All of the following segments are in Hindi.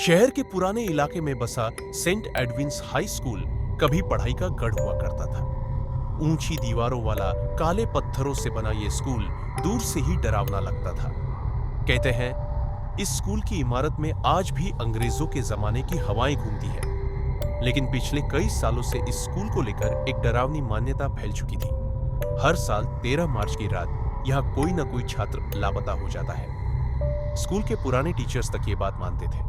शहर के पुराने इलाके में बसा सेंट एडविन्स हाई स्कूल कभी पढ़ाई का गढ़ हुआ करता था। ऊंची दीवारों वाला काले पत्थरों से बना यह स्कूल दूर से ही डरावना लगता था। कहते हैं इस स्कूल की इमारत में आज भी अंग्रेजों के जमाने की हवाएं घूमती है, लेकिन पिछले कई सालों से इस स्कूल को लेकर एक डरावनी मान्यता फैल चुकी थी। हर साल 13 मार्च की रात यहाँ कोई ना कोई छात्र लापता हो जाता है। स्कूल के पुराने टीचर्स तक ये बात मानते थे,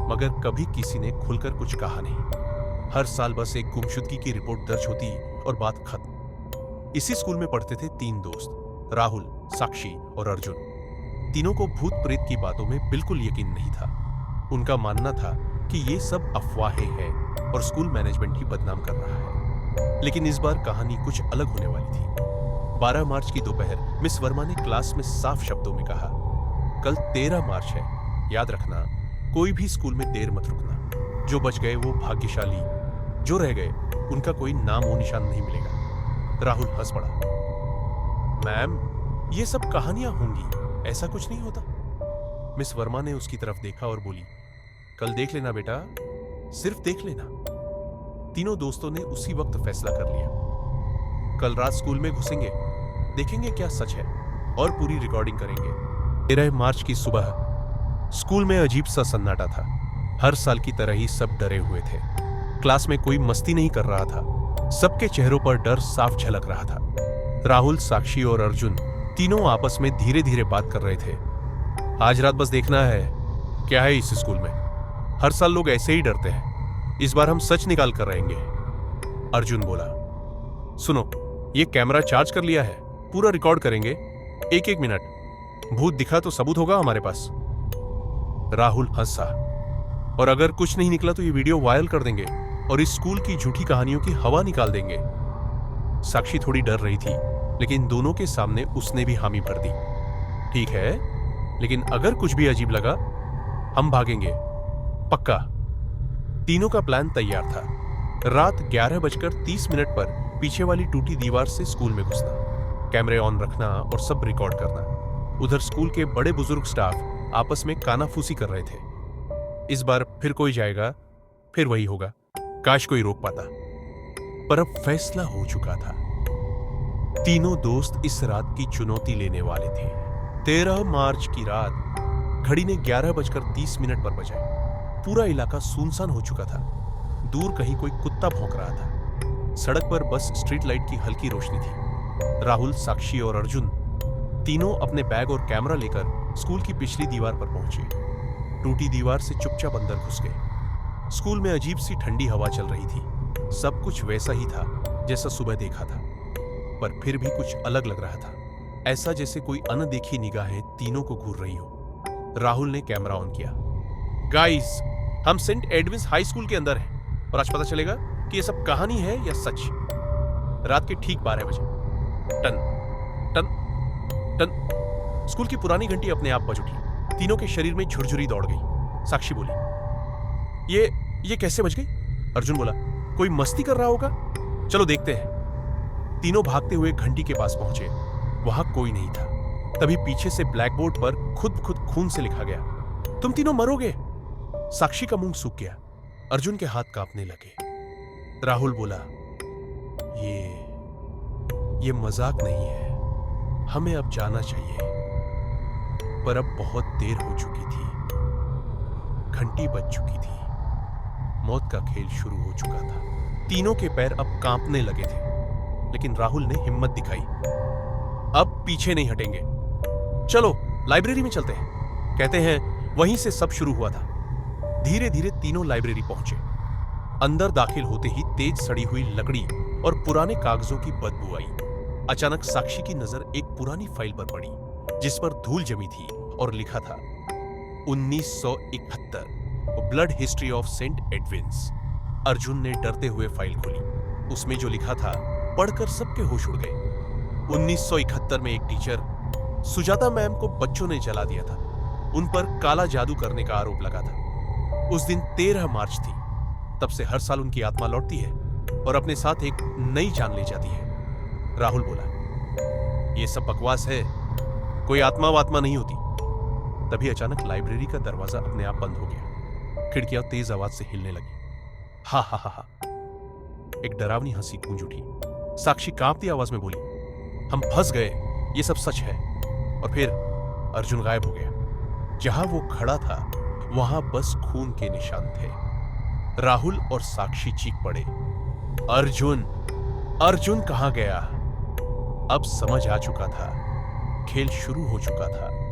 मगर कभी किसी ने खुलकर कुछ कहा नहीं। हर साल बस एक गुमशुदगी की रिपोर्ट दर्ज होती और बात खत्म। इसी स्कूल में पढ़ते थे 3 दोस्त, राहुल, साक्षी और अर्जुन। तीनों को भूत प्रेत की बातों में बिल्कुल यकीन नहीं था। उनका मानना था कि ये सब अफवाहें हैं और स्कूल मैनेजमेंट ही बदनाम कर रहा है। लेकिन इस बार कहानी कुछ अलग होने वाली थी। 12 मार्च की दोपहर मिस वर्मा ने क्लास में साफ शब्दों में कहा, कल 13 मार्च है, याद रखना कोई भी स्कूल में देर मत रुकना। जो बच गए वो भाग्यशाली, जो रह गए उनका कोई नाम और निशान नहीं मिलेगा। राहुल हंस पड़ा। मैम, ये सब कहानियां होंगी, ऐसा कुछ नहीं होता। मिस वर्मा ने उसकी तरफ देखा और बोली, कल देख लेना बेटा, सिर्फ देख लेना। तीनों दोस्तों ने उसी वक्त फैसला कर लिया। कल रात स्कूल में घुसेंगे, देखेंगे क्या सच है और पूरी रिकॉर्डिंग करेंगे। 13 मार्च की सुबह स्कूल में अजीब सा सन्नाटा था। हर साल की तरह ही सब डरे हुए थे। क्लास में कोई मस्ती नहीं कर रहा था। सबके चेहरों पर डर साफ झलक रहा था। राहुल, साक्षी और अर्जुन तीनों आपस में धीरे धीरे बात कर रहे थे। आज रात बस देखना है क्या है इस स्कूल में। हर साल लोग ऐसे ही डरते हैं, इस बार हम सच निकाल कर रहेंगे। अर्जुन बोला, सुनो, ये कैमरा चार्ज कर लिया है, पूरा रिकॉर्ड करेंगे, 1-1 मिनट। भूत दिखा तो सबूत होगा हमारे पास। राहुल हंसा, और अगर कुछ नहीं निकला तो ये वीडियो वायरल कर देंगे और इस स्कूल की झूठी कहानियों की हवा निकाल देंगे। साक्षी थोड़ी डर रही थी, लेकिन दोनों के सामने उसने भी हामी भर दी। ठीक है, लेकिन अगर कुछ भी अजीब लगा हम भागेंगे, पक्का। तीनों का प्लान तैयार था। रात 11:30 पर पीछे वाली टूटी दीवार से स्कूल में घुसना, कैमरे ऑन रखना और सब रिकॉर्ड करना। उधर स्कूल के बड़े बुजुर्ग स्टाफ आपस में कानाफूसी कर रहे थे। इस बार फिर कोई जाएगा, फिर वही होगा। काश कोई रोक पाता, पर अब फैसला हो चुका था। तीनों दोस्त इस रात की चुनौती लेने वाले थे। 13 मार्च की रात घड़ी ने 11:30 पर बजाई। पूरा इलाका सुनसान हो चुका था। दूर कहीं कोई कुत्ता भौंक रहा था। सड़क पर बस स्ट्रीट लाइट की हल्की रोशनी थी। राहुल, साक्षी और अर्जुन तीनों अपने बैग और कैमरा लेकर स्कूल की पिछली दीवार पर पहुंचे। टूटी दीवार से चुपचाप अंदर घुस गए। स्कूल में अजीब सी ठंडी हवा चल रही थी। सब कुछ वैसा ही था जैसा सुबह देखा था, पर फिर भी कुछ अलग लग रहा था। ऐसा जैसे कोई अनदेखी निगाहें तीनों को घूर रही हो। राहुल ने कैमरा ऑन किया। गाइस, हम सेंट एडविन्स हाई स्कूल के अंदर हैं और आज पता चलेगा कि यह सब कहानी है या सच। रात के ठीक 12 बजे टन टन टन स्कूल की पुरानी घंटी अपने आप बज उठी। तीनों के शरीर में झुरझुरी दौड़ गई। साक्षी बोली, ये कैसे बज गई? अर्जुन बोला, कोई मस्ती कर रहा होगा, चलो देखते हैं। तीनों भागते हुए घंटी के पास पहुंचे। वहां कोई नहीं था। तभी पीछे से ब्लैक बोर्ड पर खुद खून से लिखा गया, तुम तीनों मरोगे। साक्षी का मुंह सूख गया। अर्जुन के हाथ कांपने लगे। राहुल बोला, ये मजाक नहीं है, हमें अब जाना चाहिए। पर अब बहुत देर हो चुकी थी। घंटी बज चुकी थी। मौत का खेल शुरू हो चुका था। तीनों के पैर अब कांपने लगे थे, लेकिन राहुल ने हिम्मत दिखाई। अब पीछे नहीं हटेंगे, चलो लाइब्रेरी में चलते हैं। कहते हैं वहीं से सब शुरू हुआ था। धीरे धीरे तीनों लाइब्रेरी पहुंचे। अंदर दाखिल होते ही तेज सड़ी हुई लकड़ी और पुराने कागजों की बदबू आई। अचानक साक्षी की नजर एक पुरानी फाइल पर पड़ी, जिस पर धूल जमी थी और लिखा था 1971 blood history of saint Edwin's. Arjun ने डरते हुए फाइल खोली। उसमें जो लिखा था पढ़कर सबके होश उड़ गए। 1971 में एक टीचर सुजाता मैम को बच्चों ने जला दिया था। उन पर काला जादू करने का आरोप लगा था। उस दिन 13 मार्च थी। तब से हर साल उनकी आत्मा लौटती है और अपने साथ एक नई जान ले जाती है। राहुल बोला, ये सब बकवास है, कोई आत्मा वात्मा नहीं होती। तभी अचानक लाइब्रेरी का दरवाजा अपने आप बंद हो गया। खिड़कियां तेज आवाज से हिलने लगी। हा हा हा हा। एक डरावनी हंसी गूंज उठी। साक्षी कांपती आवाज में बोली, हम फंस गए, ये सब सच है। और फिर अर्जुन गायब हो गया। जहां वो खड़ा था वहां बस खून के निशान थे। राहुल और साक्षी चीख पड़े, अर्जुन, अर्जुन कहां गया? अब समझ आ चुका था, खेल शुरू हो चुका था।